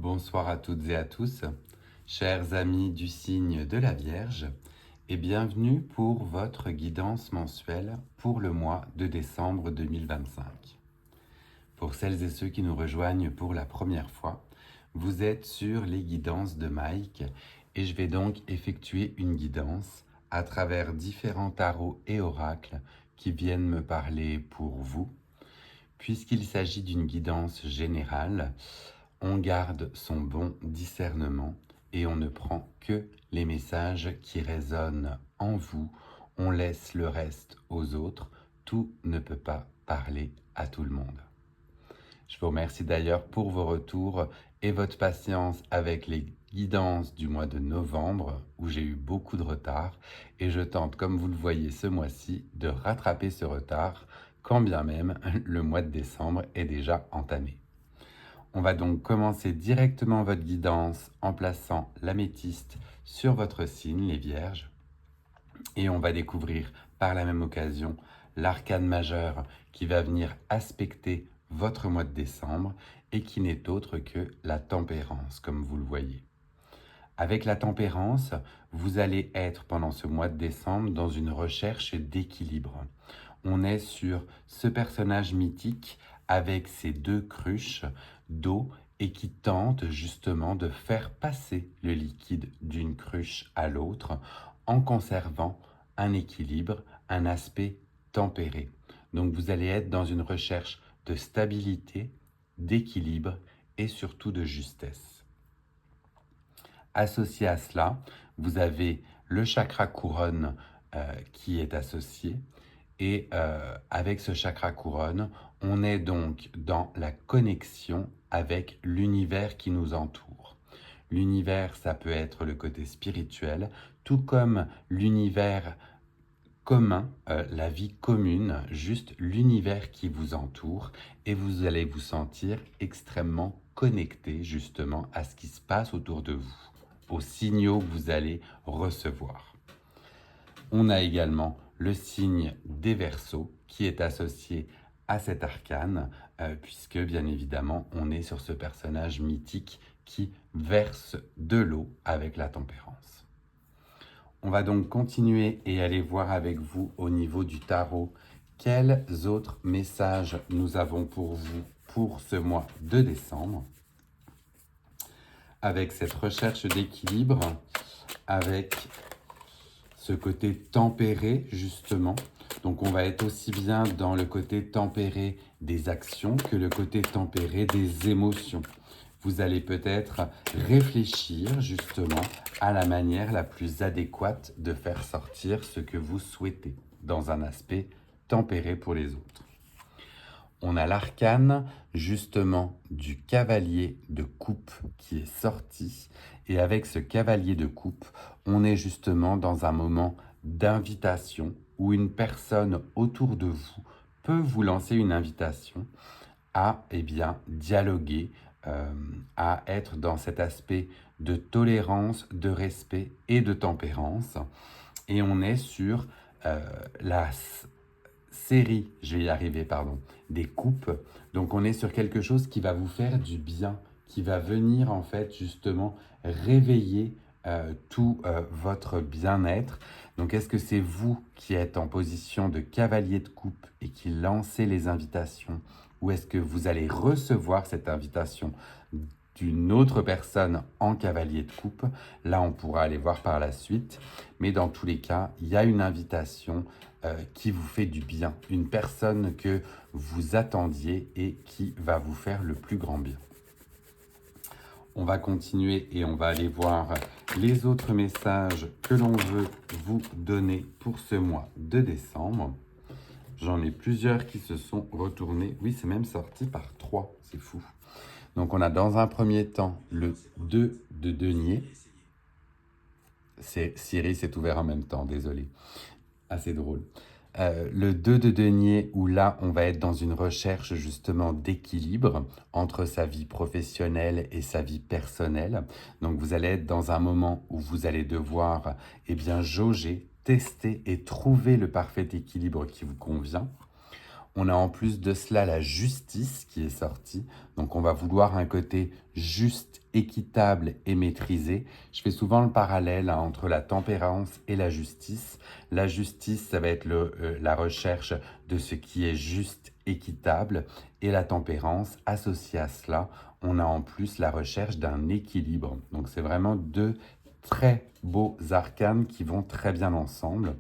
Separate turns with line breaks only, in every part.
Bonsoir à toutes et à tous, chers amis du signe de la Vierge, et bienvenue pour votre guidance mensuelle pour le mois de décembre 2025. Pour celles et ceux qui nous rejoignent pour la première fois, vous êtes sur les guidances de Mike et je vais donc effectuer une guidance à travers différents tarots et oracles qui viennent me parler pour vous. Puisqu'il s'agit d'une guidance générale, on garde son bon discernement et on ne prend que les messages qui résonnent en vous. On laisse le reste aux autres. Tout ne peut pas parler à tout le monde. Je vous remercie d'ailleurs pour vos retours et votre patience avec les guidances du mois de novembre où j'ai eu beaucoup de retard et je tente, comme vous le voyez ce mois-ci, de rattraper ce retard quand bien même le mois de décembre est déjà entamé. On va donc commencer directement votre guidance en plaçant l'améthyste sur votre signe, les Vierges, et on va découvrir par la même occasion l'arcane majeur qui va venir aspecter votre mois de décembre et qui n'est autre que la tempérance, comme vous le voyez. Avec la tempérance, vous allez être pendant ce mois de décembre dans une recherche d'équilibre. On est sur ce personnage mythique avec ses deux cruches d'eau et qui tente justement de faire passer le liquide d'une cruche à l'autre en conservant un équilibre, un aspect tempéré. Donc vous allez être dans une recherche de stabilité, d'équilibre et surtout de justesse. Associé à cela, vous avez le chakra couronne qui est associé. Et avec ce chakra couronne, on est donc dans la connexion avec l'univers qui nous entoure. L'univers, ça peut être le côté spirituel, tout comme l'univers commun, la vie commune, juste l'univers qui vous entoure, et vous allez vous sentir extrêmement connecté justement à ce qui se passe autour de vous, aux signaux que vous allez recevoir. On a également le signe des Verseaux qui est associé à cet arcane, puisque bien évidemment on est sur ce personnage mythique qui verse de l'eau avec la tempérance. On va donc continuer et aller voir avec vous au niveau du tarot quels autres messages nous avons pour vous pour ce mois de décembre, avec cette recherche d'équilibre, avec ce côté tempéré justement. Donc on va être aussi bien dans le côté tempéré des actions que le côté tempéré des émotions. Vous allez peut-être réfléchir justement à la manière la plus adéquate de faire sortir ce que vous souhaitez dans un aspect tempéré pour les autres. On a l'arcane justement du cavalier de coupe qui est sorti. Et avec ce cavalier de coupe, on est justement dans un moment d'invitation où une personne autour de vous peut vous lancer une invitation à dialoguer, à être dans cet aspect de tolérance, de respect et de tempérance. Et on est sur la série, je vais y arriver, des coupes. Donc on est sur quelque chose qui va vous faire du bien, qui va venir en fait justement réveiller tout votre bien-être. Donc est-ce que c'est vous qui êtes en position de cavalier de coupe et qui lancez les invitations, ou est-ce que vous allez recevoir cette invitation d'une autre personne en cavalier de coupe? Là, on pourra aller voir par la suite. Mais dans tous les cas, il y a une invitation qui vous fait du bien. Une personne que vous attendiez et qui va vous faire le plus grand bien. On va continuer et on va aller voir les autres messages que l'on veut vous donner pour ce mois de décembre. J'en ai plusieurs qui se sont retournés. Oui, c'est même sorti par 3, c'est fou. Donc on a dans un premier temps le 2 de denier. Siri s'est ouvert en même temps, désolé. Assez drôle. Le 2 de denier, où là, on va être dans une recherche justement d'équilibre entre sa vie professionnelle et sa vie personnelle. Donc vous allez être dans un moment où vous allez devoir jauger, tester et trouver le parfait équilibre qui vous convient. On a en plus de cela la justice qui est sortie. Donc on va vouloir un côté juste, équitable et maîtrisé. Je fais souvent le parallèle entre la tempérance et la justice. La justice, ça va être la recherche de ce qui est juste, équitable. Et la tempérance, associée à cela, on a en plus la recherche d'un équilibre. Donc c'est vraiment deux très beaux arcanes qui vont très bien ensemble.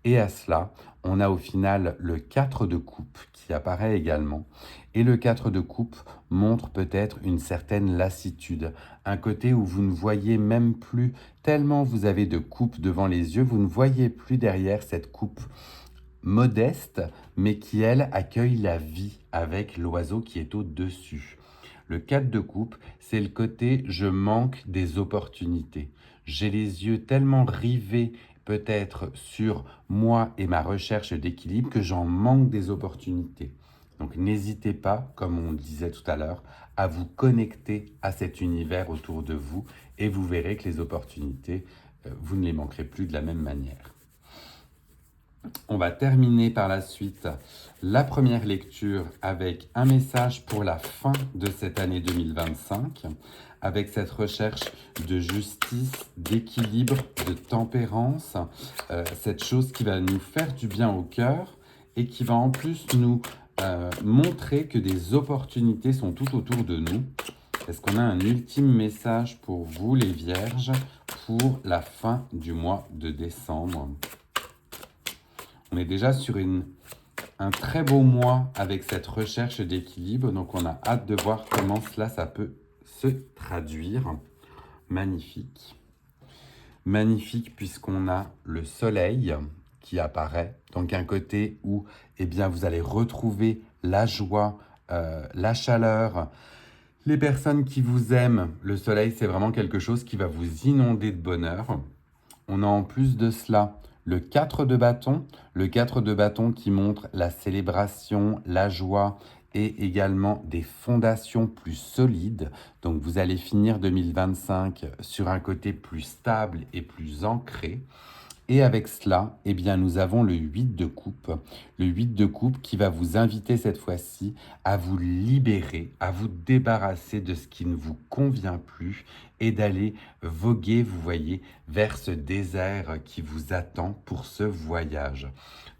Et à cela, on a au final le 4 de coupe qui apparaît également. Et le 4 de coupe montre peut-être une certaine lassitude, un côté où vous ne voyez même plus, tellement vous avez de coupe devant les yeux, vous ne voyez plus derrière cette coupe modeste, mais qui, elle, accueille la vie avec l'oiseau qui est au-dessus. Le 4 de coupe, c'est le côté « je manque des opportunités ». J'ai les yeux tellement rivés peut-être sur moi et ma recherche d'équilibre que j'en manque des opportunités. Donc n'hésitez pas, comme on le disait tout à l'heure, à vous connecter à cet univers autour de vous et vous verrez que les opportunités, vous ne les manquerez plus de la même manière. On va terminer par la suite la première lecture avec un message pour la fin de cette année 2025, avec cette recherche de justice, d'équilibre, de tempérance, cette chose qui va nous faire du bien au cœur et qui va en plus nous montrer que des opportunités sont tout autour de nous. Est-ce qu'on a un ultime message pour vous les Vierges pour la fin du mois de décembre ? On est déjà sur un très beau mois avec cette recherche d'équilibre, donc on a hâte de voir comment cela ça peut se traduire. Magnifique. Magnifique puisqu'on a le soleil qui apparaît, donc un côté où vous allez retrouver la joie, la chaleur, les personnes qui vous aiment. Le soleil, c'est vraiment quelque chose qui va vous inonder de bonheur. On a en plus de cela le 4 de bâton, le 4 de bâton qui montre la célébration, la joie et également des fondations plus solides. Donc vous allez finir 2025 sur un côté plus stable et plus ancré. Et avec cela, nous avons le 8 de coupe. Le 8 de coupe qui va vous inviter cette fois-ci à vous libérer, à vous débarrasser de ce qui ne vous convient plus et d'aller voguer, vous voyez, vers ce désert qui vous attend pour ce voyage.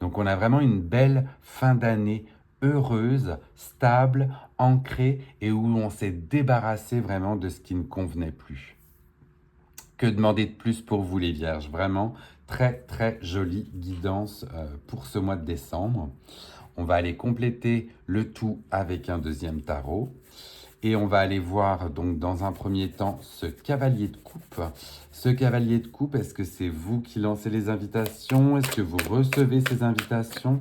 Donc on a vraiment une belle fin d'année heureuse, stable, ancrée et où on s'est débarrassé vraiment de ce qui ne convenait plus. Que demander de plus pour vous les Vierges? Vraiment, très très jolie guidance pour ce mois de décembre. On va aller compléter le tout avec un deuxième tarot. Et on va aller voir donc dans un premier temps ce cavalier de coupe. Ce cavalier de coupe, est-ce que c'est vous qui lancez les invitations? Est-ce que vous recevez ces invitations?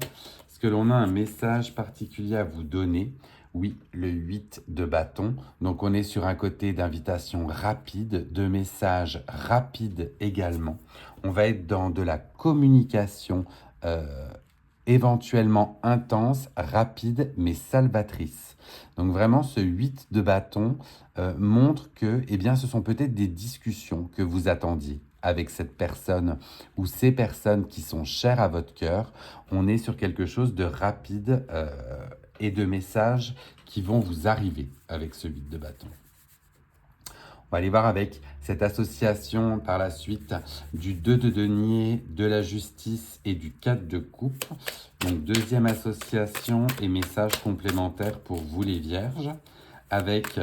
Est-ce que l'on a un message particulier à vous donner? Oui, le 8 de bâton. Donc on est sur un côté d'invitation rapide, de messages rapides également. On va être dans de la communication éventuellement intense, rapide, mais salvatrice. Donc vraiment, ce 8 de bâton montre que ce sont peut-être des discussions que vous attendiez avec cette personne ou ces personnes qui sont chères à votre cœur. On est sur quelque chose de rapide et de messages qui vont vous arriver avec ce 8 de bâton. On va aller voir avec cette association par la suite du 2 de denier, de la justice et du 4 de coupe. Donc deuxième association et message complémentaire pour vous les Vierges, avec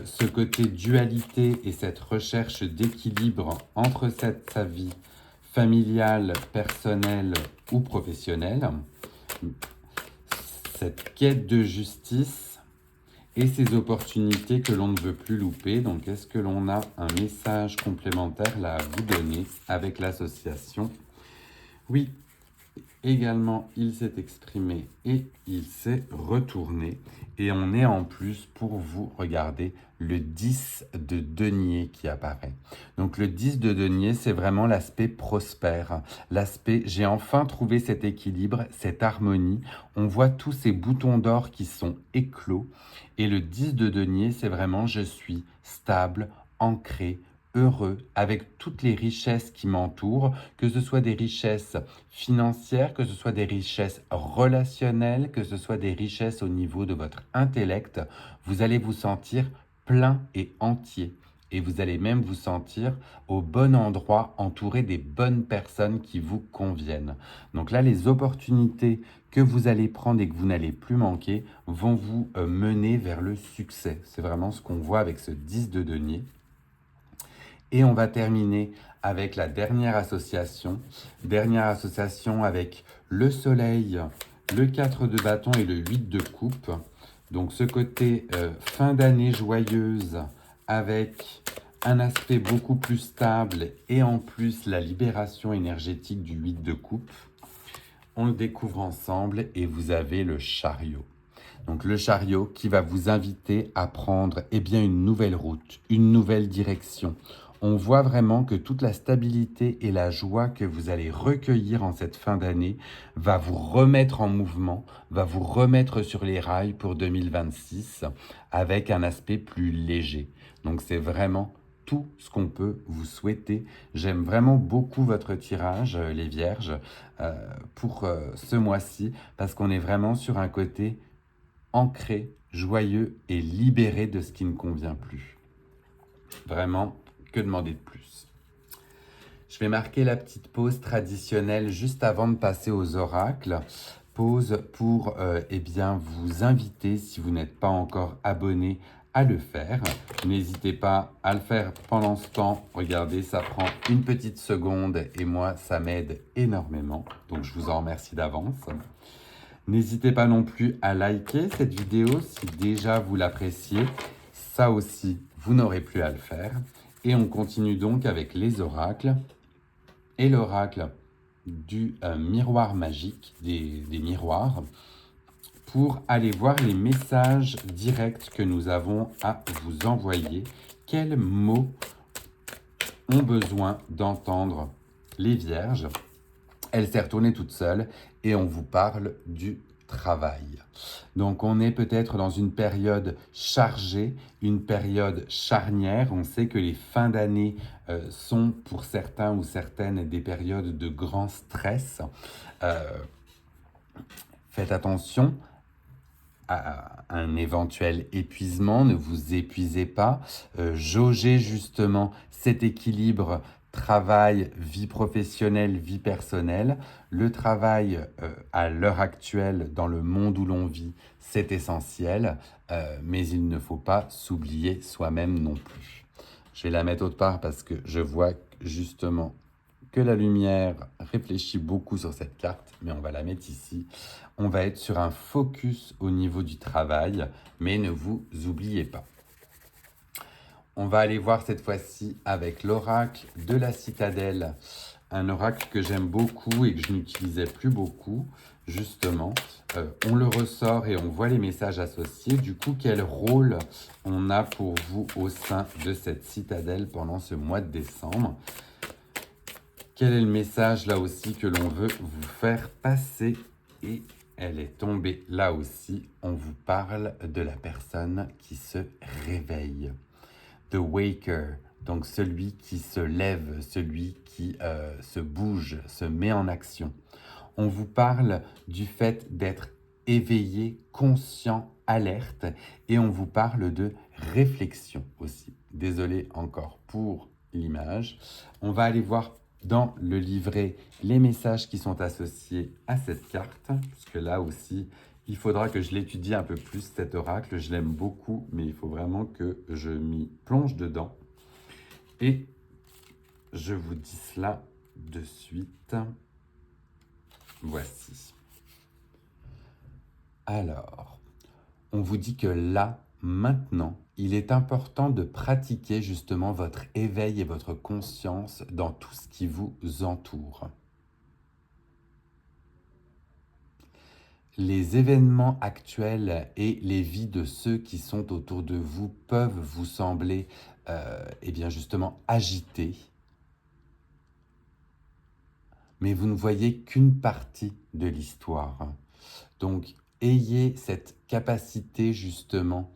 ce côté dualité et cette recherche d'équilibre entre sa vie familiale, personnelle ou professionnelle, cette quête de justice et ces opportunités que l'on ne veut plus louper. Donc, est-ce que l'on a un message complémentaire là à vous donner avec l'association? Oui, également, il s'est exprimé et il s'est retourné. Et on est en plus, pour vous, regardez, le 10 de denier qui apparaît. Donc, le 10 de denier, c'est vraiment l'aspect prospère. L'aspect, j'ai enfin trouvé cet équilibre, cette harmonie. On voit tous ces boutons d'or qui sont éclos. Et le 10 de denier, c'est vraiment, je suis stable, ancré, heureux avec toutes les richesses qui m'entourent, que ce soit des richesses financières, que ce soit des richesses relationnelles, que ce soit des richesses au niveau de votre intellect. Vous allez vous sentir plein et entier. Et vous allez même vous sentir au bon endroit, entouré des bonnes personnes qui vous conviennent. Donc là, les opportunités que vous allez prendre et que vous n'allez plus manquer vont vous mener vers le succès. C'est vraiment ce qu'on voit avec ce 10 de denier. Et on va terminer avec la dernière association avec le soleil, le 4 de bâton et le 8 de coupe. Donc ce côté fin d'année joyeuse avec un aspect beaucoup plus stable et en plus la libération énergétique du 8 de coupe. On le découvre ensemble et vous avez le chariot. Donc le chariot qui va vous inviter à prendre une nouvelle route, une nouvelle direction. On voit vraiment que toute la stabilité et la joie que vous allez recueillir en cette fin d'année va vous remettre en mouvement, va vous remettre sur les rails pour 2026 avec un aspect plus léger. Donc c'est vraiment tout ce qu'on peut vous souhaiter. J'aime vraiment beaucoup votre tirage, les Vierges, pour ce mois-ci, parce qu'on est vraiment sur un côté ancré, joyeux et libéré de ce qui ne convient plus. Vraiment, que demander de plus? Je vais marquer la petite pause traditionnelle juste avant de passer aux oracles. Pause pour vous inviter, si vous n'êtes pas encore abonné, à le faire. N'hésitez pas à le faire pendant ce temps. Regardez, ça prend une petite seconde et moi, ça m'aide énormément. Donc, je vous en remercie d'avance. N'hésitez pas non plus à liker cette vidéo si déjà vous l'appréciez. Ça aussi, vous n'aurez plus à le faire. Et on continue donc avec les oracles. Et l'oracle du miroir magique, des miroirs, pour aller voir les messages directs que nous avons à vous envoyer. Quels mots ont besoin d'entendre les Vierges? Elle s'est retournée toute seule et on vous parle du travail. Donc on est peut-être dans une période chargée, une période charnière. On sait que les fins d'année sont pour certains ou certaines des périodes de grand stress. Faites attention à un éventuel épuisement, ne vous épuisez pas, jaugez justement cet équilibre travail, vie professionnelle, vie personnelle. Le travail à l'heure actuelle, dans le monde où l'on vit, c'est essentiel, mais il ne faut pas s'oublier soi-même non plus. Je vais la mettre autre part parce que je vois justement que la lumière réfléchit beaucoup sur cette carte, mais on va la mettre ici. On va être sur un focus au niveau du travail, mais ne vous oubliez pas. On va aller voir cette fois-ci avec l'oracle de la citadelle, un oracle que j'aime beaucoup et que je n'utilisais plus beaucoup, justement. On le ressort et on voit les messages associés. Du coup, quel rôle on a pour vous au sein de cette citadelle pendant ce mois de décembre? Quel est le message là aussi que l'on veut vous faire passer? Et elle est tombée là aussi. On vous parle de la personne qui se réveille. The Waker, donc celui qui se lève, celui qui se bouge, se met en action. On vous parle du fait d'être éveillé, conscient, alerte, et on vous parle de réflexion aussi. Désolé encore pour l'image. On va aller voir dans le livret les messages qui sont associés à cette carte, puisque là aussi, il faudra que je l'étudie un peu plus, cet oracle. Je l'aime beaucoup, mais il faut vraiment que je m'y plonge dedans. Et je vous dis cela de suite. Voici. Alors, on vous dit que là, maintenant, il est important de pratiquer justement votre éveil et votre conscience dans tout ce qui vous entoure. Les événements actuels et les vies de ceux qui sont autour de vous peuvent vous sembler justement agités, mais vous ne voyez qu'une partie de l'histoire. Donc, ayez cette capacité justement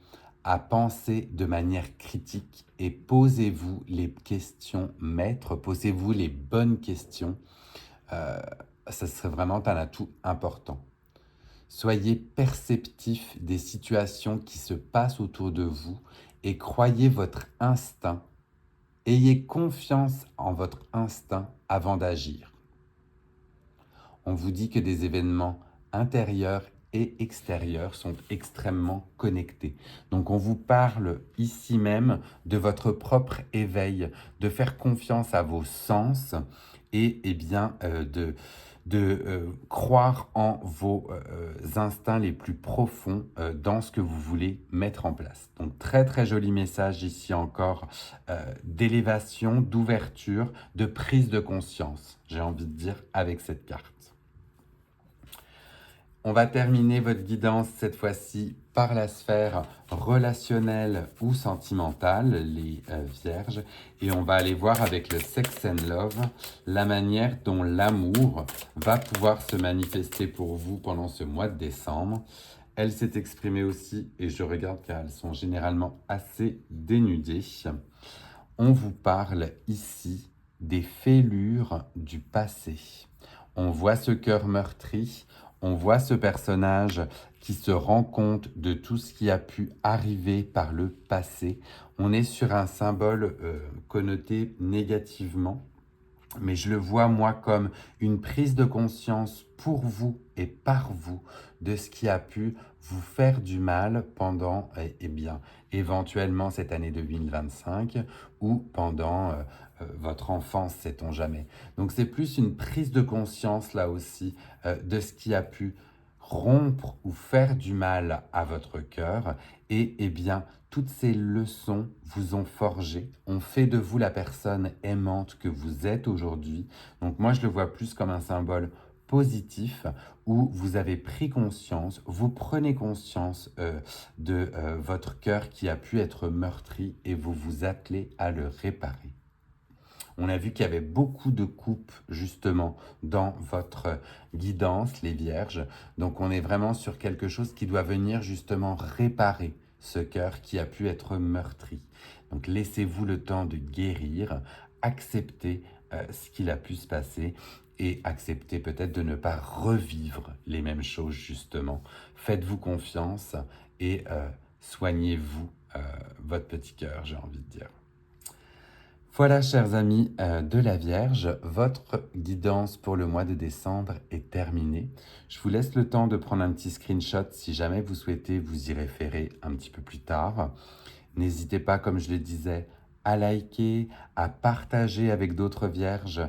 à penser de manière critique et posez-vous les questions maîtres, posez-vous les bonnes questions. Ça serait vraiment un atout important. Soyez perceptif des situations qui se passent autour de vous et croyez votre instinct. Ayez confiance en votre instinct avant d'agir. On vous dit que des événements intérieurs et extérieurs sont extrêmement connectés. Donc on vous parle ici même de votre propre éveil, de faire confiance à vos sens et de croire en vos instincts les plus profonds dans ce que vous voulez mettre en place. Donc très très joli message ici encore d'élévation, d'ouverture, de prise de conscience, j'ai envie de dire avec cette carte. On va terminer votre guidance cette fois-ci par la sphère relationnelle ou sentimentale, les vierges, et on va aller voir avec le Sex and Love la manière dont l'amour va pouvoir se manifester pour vous pendant ce mois de décembre. Elle s'est exprimée aussi, et je regarde car elles sont généralement assez dénudées. On vous parle ici des fêlures du passé. On voit ce cœur meurtri, on voit ce personnage qui se rend compte de tout ce qui a pu arriver par le passé. On est sur un symbole connoté négativement, mais je le vois moi comme une prise de conscience pour vous et par vous de ce qui a pu vous faire du mal pendant, éventuellement cette année 2025 ou pendant votre enfance, sait-on jamais. Donc c'est plus une prise de conscience là aussi de ce qui a pu rompre ou faire du mal à votre cœur et toutes ces leçons vous ont forgé, ont fait de vous la personne aimante que vous êtes aujourd'hui. Donc moi je le vois plus comme un symbole positif où vous avez pris conscience, vous prenez conscience de votre cœur qui a pu être meurtri et vous vous attelez à le réparer. On a vu qu'il y avait beaucoup de coupes justement dans votre guidance, les vierges. Donc on est vraiment sur quelque chose qui doit venir justement réparer ce cœur qui a pu être meurtri. Donc laissez-vous le temps de guérir, acceptez ce qu'il a pu se passer et acceptez peut-être de ne pas revivre les mêmes choses justement. Faites-vous confiance et soignez-vous votre petit cœur, j'ai envie de dire. Voilà, chers amis de la Vierge, votre guidance pour le mois de décembre est terminée. Je vous laisse le temps de prendre un petit screenshot si jamais vous souhaitez vous y référer un petit peu plus tard. N'hésitez pas, comme je le disais, à liker, à partager avec d'autres vierges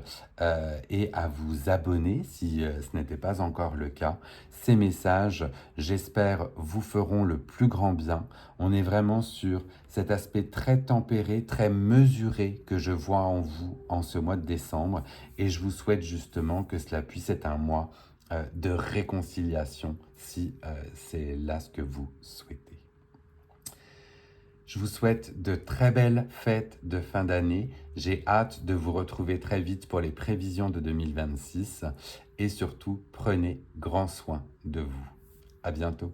et à vous abonner si ce n'était pas encore le cas. Ces messages, j'espère, vous feront le plus grand bien. On est vraiment sur cet aspect très tempéré, très mesuré que je vois en vous en ce mois de décembre et je vous souhaite justement que cela puisse être un mois de réconciliation si c'est là ce que vous souhaitez. Je vous souhaite de très belles fêtes de fin d'année. J'ai hâte de vous retrouver très vite pour les prévisions de 2026. Et surtout, prenez grand soin de vous. À bientôt.